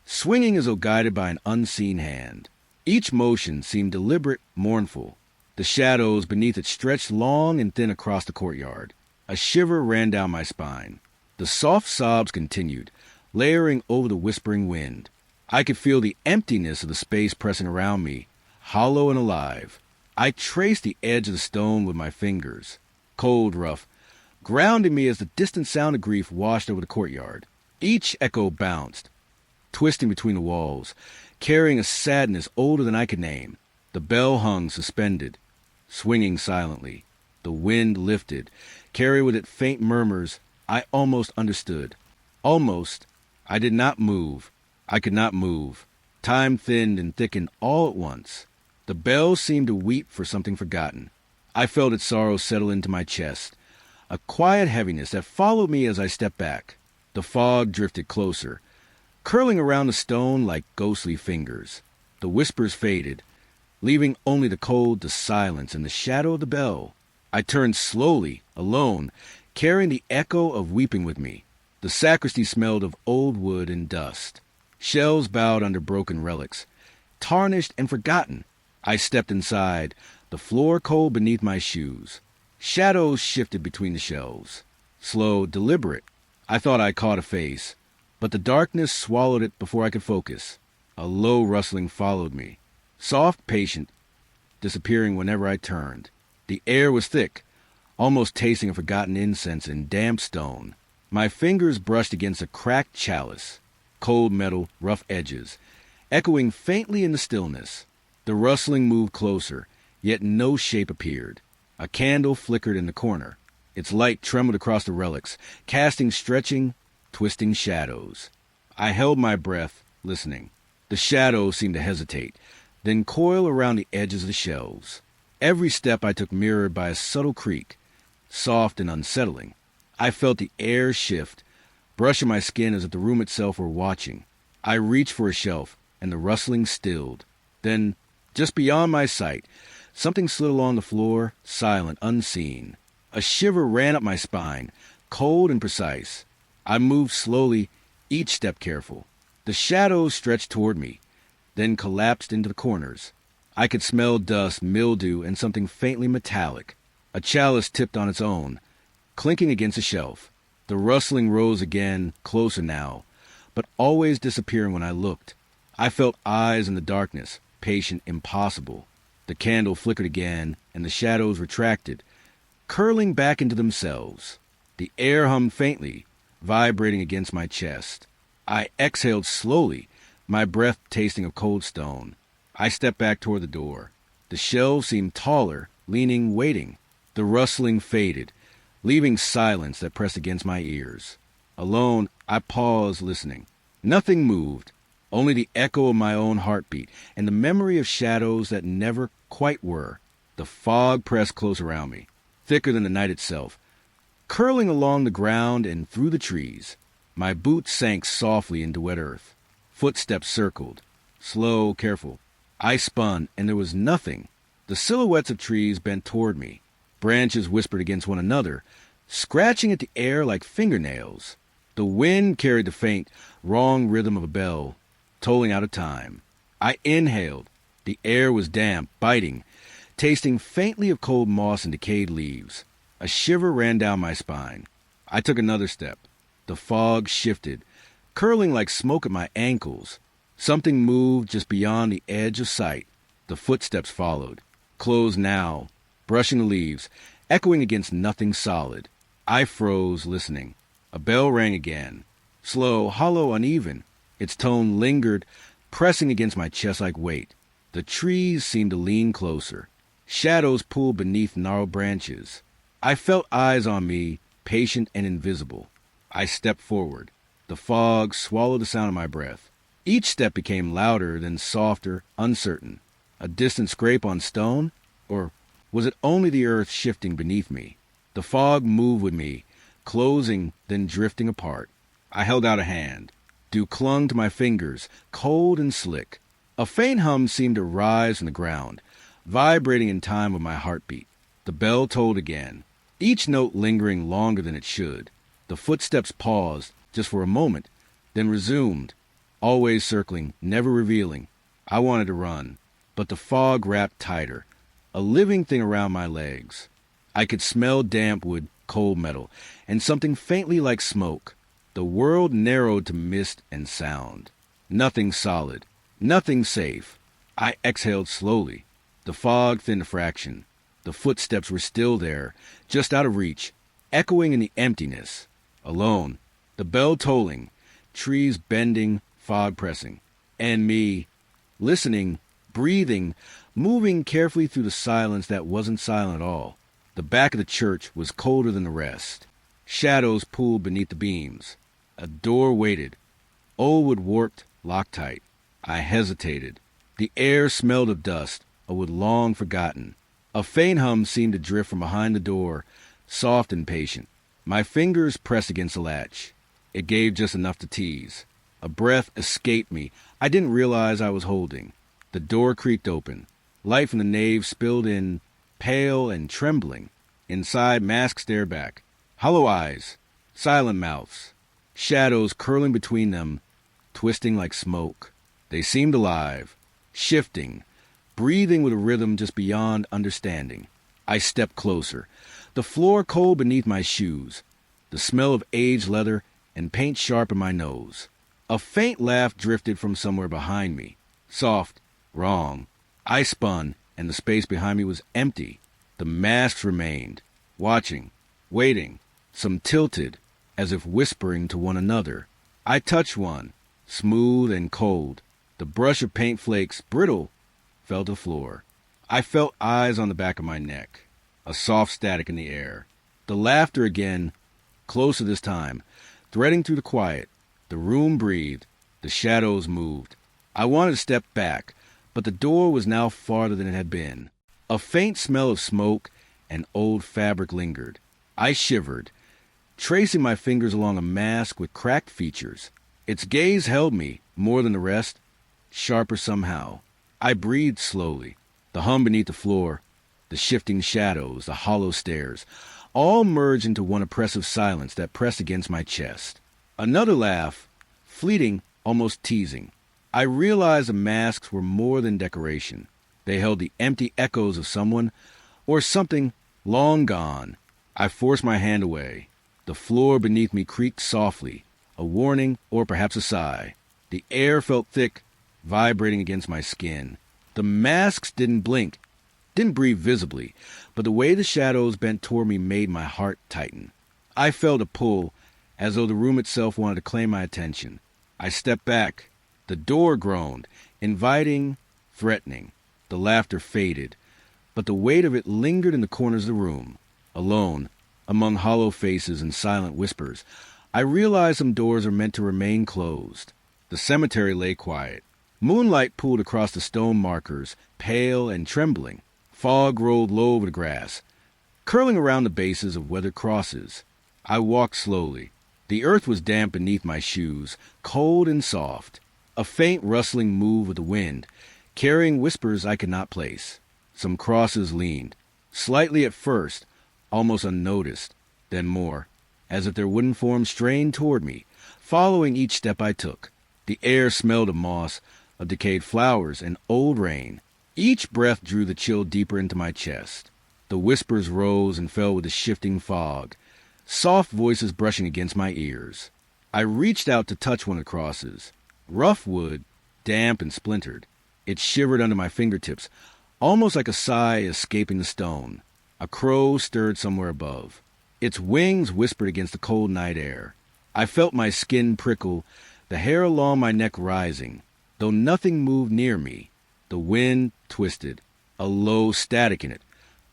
swinging as though guided by an unseen hand. Each motion seemed deliberate, mournful. The shadows beneath it stretched long and thin across the courtyard. A shiver ran down my spine. The soft sobs continued, layering over the whispering wind. I could feel the emptiness of the space pressing around me, hollow and alive. I traced the edge of the stone with my fingers, cold, rough, grounding me as the distant sound of grief washed over the courtyard. Each echo bounced, twisting between the walls, carrying a sadness older than I could name. The bell hung suspended, swinging silently. The wind lifted, carried with it faint murmurs I almost understood. Almost. I did not move. I could not move. Time thinned and thickened all at once. The bell seemed to weep for something forgotten. I felt its sorrow settle into my chest, a quiet heaviness that followed me as I stepped back. The fog drifted closer, curling around the stone like ghostly fingers. The whispers faded, leaving only the cold, the silence, and the shadow of the bell. I turned slowly, alone, carrying the echo of weeping with me. The sacristy smelled of old wood and dust. Shelves bowed under broken relics, tarnished and forgotten. I stepped inside, the floor cold beneath my shoes. Shadows shifted between the shelves. Slow, deliberate. I thought I caught a face, but the darkness swallowed it before I could focus. A low rustling followed me, soft, patient, disappearing whenever I turned. The air was thick, almost tasting of forgotten incense and damp stone. My fingers brushed against a cracked chalice, cold metal, rough edges, echoing faintly in the stillness. The rustling moved closer, yet no shape appeared. A candle flickered in the corner. Its light trembled across the relics, casting stretching, twisting shadows. I held my breath, listening. The shadows seemed to hesitate, then coil around the edges of the shelves. Every step I took mirrored by a subtle creak, soft and unsettling. I felt the air shift, brushing my skin as if the room itself were watching. I reached for a shelf, and the rustling stilled. Then, just beyond my sight, something slid along the floor, silent, unseen. A shiver ran up my spine, cold and precise. I moved slowly, each step careful. The shadows stretched toward me, then collapsed into the corners. I could smell dust, mildew, and something faintly metallic. A chalice tipped on its own, clinking against a shelf. The rustling rose again, closer now, but always disappearing when I looked. I felt eyes in the darkness, patient, impossible. The candle flickered again, and the shadows retracted, curling back into themselves. The air hummed faintly, vibrating against my chest. I exhaled slowly, my breath tasting of cold stone. I stepped back toward the door. The shelves seemed taller, leaning, waiting. The rustling faded, leaving silence that pressed against my ears. Alone, I paused, listening. Nothing moved, only the echo of my own heartbeat and the memory of shadows that never quite were. The fog pressed close around me, thicker than the night itself, curling along the ground and through the trees. My boots sank softly into wet earth. Footsteps circled, slow, careful. I spun, and there was nothing. The silhouettes of trees bent toward me. Branches whispered against one another, scratching at the air like fingernails. The wind carried the faint, wrong rhythm of a bell, tolling out of time. I inhaled. The air was damp, biting, tasting faintly of cold moss and decayed leaves. A shiver ran down my spine. I took another step. The fog shifted, curling like smoke at my ankles. Something moved just beyond the edge of sight. The footsteps followed, closed now, brushing the leaves, echoing against nothing solid. I froze, listening. A bell rang again, slow, hollow, uneven. Its tone lingered, pressing against my chest like weight. The trees seemed to lean closer. Shadows pulled beneath gnarled branches. I felt eyes on me, patient and invisible. I stepped forward. The fog swallowed the sound of my breath. Each step became louder, then softer, uncertain. A distant scrape on stone? Or was it only the earth shifting beneath me? The fog moved with me, closing, then drifting apart. I held out a hand. Dew clung to my fingers, cold and slick. A faint hum seemed to rise from the ground, vibrating in time with my heartbeat. The bell tolled again, each note lingering longer than it should. The footsteps paused, just for a moment, then resumed, always circling, never revealing. I wanted to run, but the fog wrapped tighter, a living thing around my legs. I could smell damp wood, cold metal, and something faintly like smoke. The world narrowed to mist and sound. Nothing solid. Nothing safe. I exhaled slowly. The fog thinned a fraction. The footsteps were still there, just out of reach, echoing in the emptiness. Alone. The bell tolling. Trees bending, fog pressing. And me, listening, breathing, moving carefully through the silence that wasn't silent at all. The back of the church was colder than the rest. Shadows pooled beneath the beams. A door waited. Old wood warped, locked tight. I hesitated. The air smelled of dust, a wood long forgotten. A faint hum seemed to drift from behind the door, soft and patient. My fingers pressed against the latch. It gave just enough to tease. A breath escaped me I didn't realize I was holding. The door creaked open. Light from the nave spilled in, pale and trembling. Inside, masks stared back. Hollow eyes, silent mouths, shadows curling between them, twisting like smoke. They seemed alive, shifting, breathing with a rhythm just beyond understanding. I stepped closer. The floor cold beneath my shoes, the smell of aged leather and paint sharp in my nose. A faint laugh drifted from somewhere behind me. Soft, wrong. I spun, and the space behind me was empty. The masks remained, watching, waiting, some tilted, as if whispering to one another. I touched one, smooth and cold. The brush of paint flakes, brittle, fell to the floor. I felt eyes on the back of my neck, a soft static in the air. The laughter again, closer this time, threading through the quiet. The room breathed, the shadows moved. I wanted to step back, but the door was now farther than it had been. A faint smell of smoke and old fabric lingered. I shivered, tracing my fingers along a mask with cracked features. Its gaze held me, more than the rest, sharper somehow. I breathed slowly. The hum beneath the floor, the shifting shadows, the hollow stairs, all merged into one oppressive silence that pressed against my chest. Another laugh, fleeting, almost teasing. I realized the masks were more than decoration. They held the empty echoes of someone or something long gone. I forced my hand away. The floor beneath me creaked softly, a warning or perhaps a sigh. The air felt thick, vibrating against my skin. The masks didn't blink, didn't breathe visibly, but the way the shadows bent toward me made my heart tighten. I felt a pull, as though the room itself wanted to claim my attention. I stepped back. The door groaned, inviting, threatening. The laughter faded, but the weight of it lingered in the corners of the room. Alone, among hollow faces and silent whispers, I realized some doors are meant to remain closed. The cemetery lay quiet. Moonlight pooled across the stone markers, pale and trembling. Fog rolled low over the grass, curling around the bases of weathered crosses. I walked slowly. The earth was damp beneath my shoes, cold and soft. A faint rustling moved with the wind, carrying whispers I could not place. Some crosses leaned, slightly at first, almost unnoticed, then more, as if their wooden forms strained toward me, following each step I took. The air smelled of moss, of decayed flowers, and old rain. Each breath drew the chill deeper into my chest. The whispers rose and fell with the shifting fog, soft voices brushing against my ears. I reached out to touch one of the crosses. Rough wood, damp and splintered. It shivered under my fingertips, almost like a sigh escaping the stone. A crow stirred somewhere above. Its wings whispered against the cold night air. I felt my skin prickle, the hair along my neck rising, though nothing moved near me. The wind twisted, a low static in it,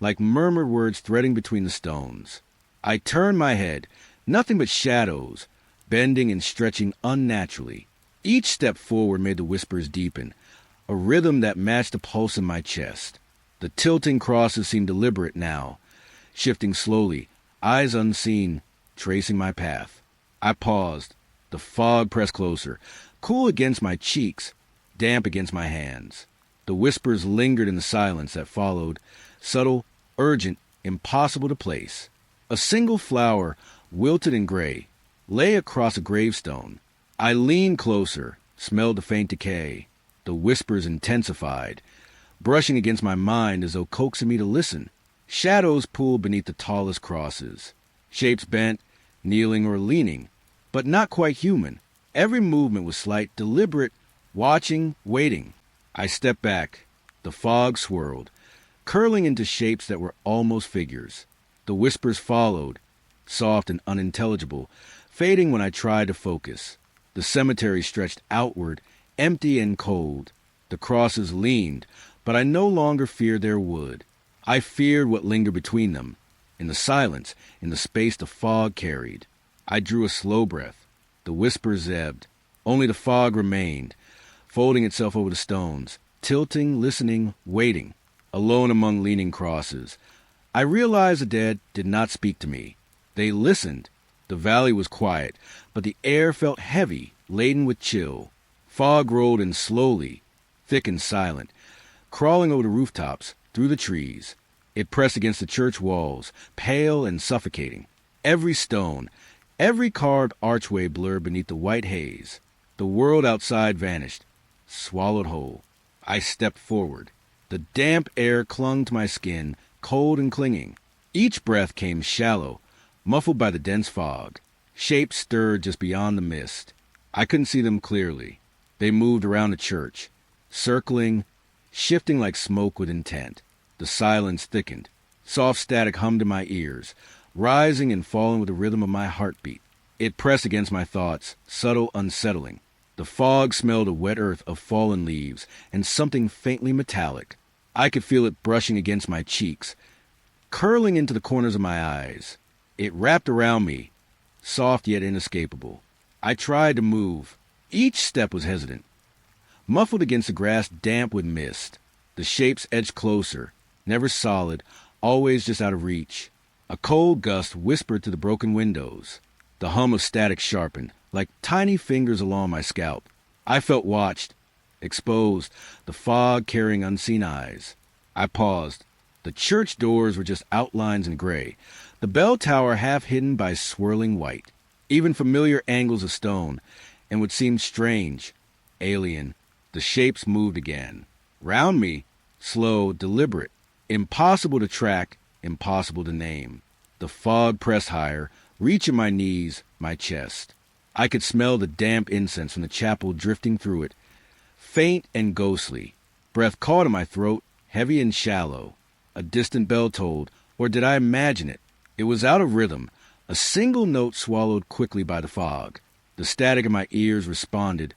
like murmured words threading between the stones. I turned my head, nothing but shadows, bending and stretching unnaturally. Each step forward made the whispers deepen, a rhythm that matched the pulse in my chest. The tilting crosses seemed deliberate now, shifting slowly, eyes unseen, tracing my path. I paused. The fog pressed closer, cool against my cheeks, damp against my hands. The whispers lingered in the silence that followed, subtle, urgent, impossible to place. A single flower, wilted and gray, lay across a gravestone. I leaned closer, smelled the faint decay. The whispers intensified, brushing against my mind as though coaxing me to listen. Shadows pooled beneath the tallest crosses. Shapes bent, kneeling or leaning, but not quite human. Every movement was slight, deliberate, watching, waiting. I stepped back. The fog swirled, curling into shapes that were almost figures. The whispers followed, soft and unintelligible, fading when I tried to focus. The cemetery stretched outward, empty and cold. The crosses leaned, but I no longer feared their wood. I feared what lingered between them, in the silence, in the space the fog carried. I drew a slow breath. The whispers ebbed. Only the fog remained, folding itself over the stones, tilting, listening, waiting, alone among leaning crosses. I realized the dead did not speak to me. They listened. The valley was quiet, but the air felt heavy, laden with chill. Fog rolled in slowly, thick and silent, crawling over the rooftops, through the trees. It pressed against the church walls, pale and suffocating. Every stone, every carved archway blurred beneath the white haze. The world outside vanished, swallowed whole. I stepped forward. The damp air clung to my skin, cold and clinging. Each breath came shallow, muffled by the dense fog. Shapes stirred just beyond the mist. I couldn't see them clearly. They moved around the church, circling, shifting like smoke with intent. The silence thickened. Soft static hummed in my ears, rising and falling with the rhythm of my heartbeat. It pressed against my thoughts, subtle, unsettling. The fog smelled of wet earth, of fallen leaves, and something faintly metallic. I could feel it brushing against my cheeks, curling into the corners of my eyes. It wrapped around me, soft yet inescapable. I tried to move. Each step was hesitant. Muffled against the grass damp with mist. The shapes edged closer, never solid, always just out of reach. A cold gust whispered through the broken windows. The hum of static sharpened, like tiny fingers along my scalp. I felt watched, exposed, the fog carrying unseen eyes. I paused. The church doors were just outlines in gray, the bell tower half hidden by swirling white. Even familiar angles of stone, and what seemed strange, alien. The shapes moved again. Round me, slow, deliberate, impossible to track, impossible to name. The fog pressed higher, reaching my knees, my chest. I could smell the damp incense from the chapel drifting through it, faint and ghostly. Breath caught in my throat, heavy and shallow. A distant bell tolled, or did I imagine it? It was out of rhythm, a single note swallowed quickly by the fog. The static in my ears responded,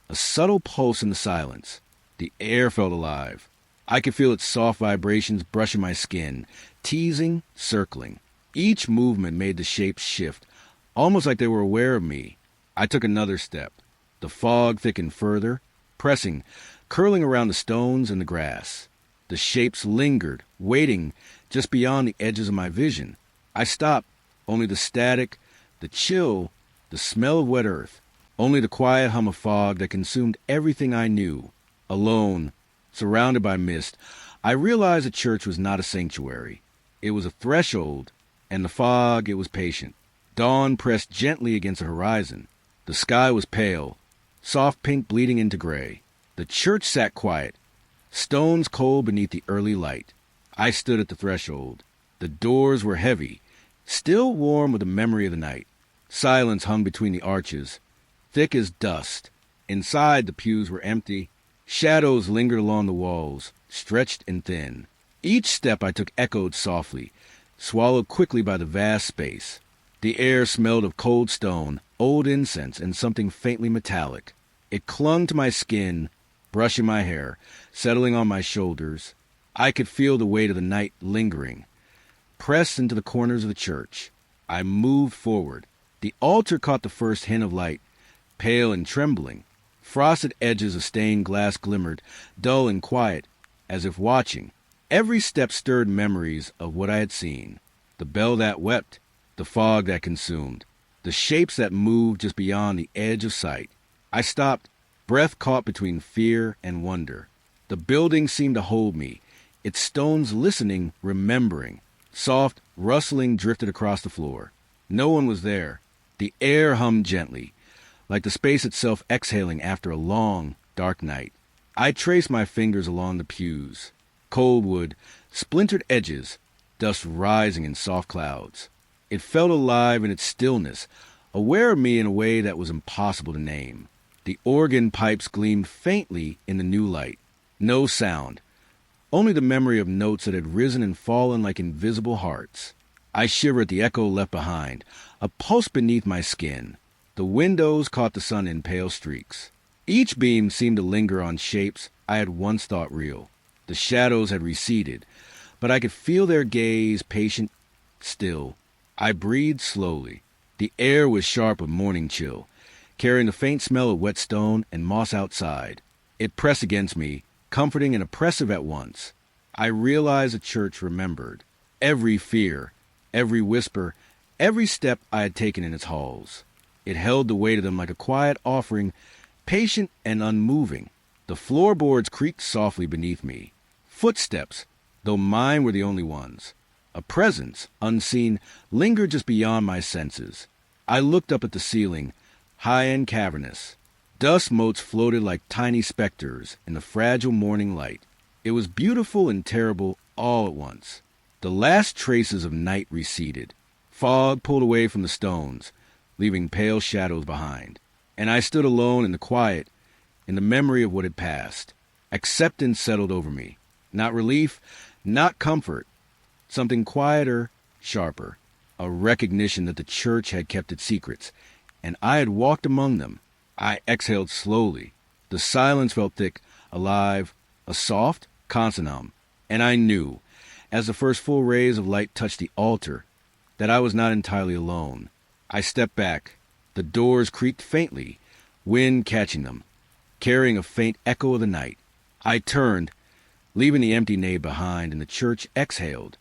a subtle pulse in the silence. The air felt alive. I could feel its soft vibrations brushing my skin, teasing, circling. Each movement made the shapes shift, almost like they were aware of me. I took another step. The fog thickened further, pressing, curling around the stones and the grass. The shapes lingered, waiting just beyond the edges of my vision. I stopped. Only the static, the chill, the smell of wet earth. Only the quiet hum of fog that consumed everything I knew. Alone, surrounded by mist, I realized the church was not a sanctuary. It was a threshold, and the fog, it was patient. Dawn pressed gently against the horizon. The sky was pale, soft pink bleeding into gray. The church sat quiet, stones cold beneath the early light. I stood at the threshold. The doors were heavy, still warm with the memory of the night. Silence hung between the arches, thick as dust. Inside, the pews were empty. Shadows lingered along the walls, stretched and thin. Each step I took echoed softly, swallowed quickly by the vast space. The air smelled of cold stone, old incense, and something faintly metallic. It clung to my skin, brushing my hair, settling on my shoulders. I could feel the weight of the night lingering, pressed into the corners of the church. I moved forward. The altar caught the first hint of light, pale and trembling. Frosted edges of stained glass glimmered, dull and quiet, as if watching. Every step stirred memories of what I had seen. The bell that wept, the fog that consumed, the shapes that moved just beyond the edge of sight. I stopped, breath caught between fear and wonder. The building seemed to hold me, its stones listening, remembering. Soft, rustling drifted across the floor. No one was there. The air hummed gently, like the space itself exhaling after a long, dark night. I traced my fingers along the pews. Cold wood, splintered edges, dust rising in soft clouds. It felt alive in its stillness, aware of me in a way that was impossible to name. The organ pipes gleamed faintly in the new light. No sound, only the memory of notes that had risen and fallen like invisible hearts. I shivered at the echo left behind, a pulse beneath my skin. The windows caught the sun in pale streaks. Each beam seemed to linger on shapes I had once thought real. The shadows had receded, but I could feel their gaze, patient, still. I breathed slowly. The air was sharp with morning chill, carrying the faint smell of wet stone and moss outside. It pressed against me, comforting and oppressive at once. I realized the church remembered every fear, every whisper, every step I had taken in its halls. It held the weight of them like a quiet offering, patient and unmoving. The floorboards creaked softly beneath me. Footsteps, though mine were the only ones. A presence, unseen, lingered just beyond my senses. I looked up at the ceiling, high and cavernous. Dust motes floated like tiny specters in the fragile morning light. It was beautiful and terrible all at once. The last traces of night receded. Fog pulled away from the stones, leaving pale shadows behind. And I stood alone in the quiet, in the memory of what had passed. Acceptance settled over me. Not relief, not comfort. Something quieter, sharper. A recognition that the church had kept its secrets, and I had walked among them. I exhaled slowly. The silence felt thick, alive, a soft consonant. And I knew, as the first full rays of light touched the altar, that I was not entirely alone. I stepped back. The doors creaked faintly, wind catching them, carrying a faint echo of the night. I turned, leaving the empty nave behind, and the church exhaled,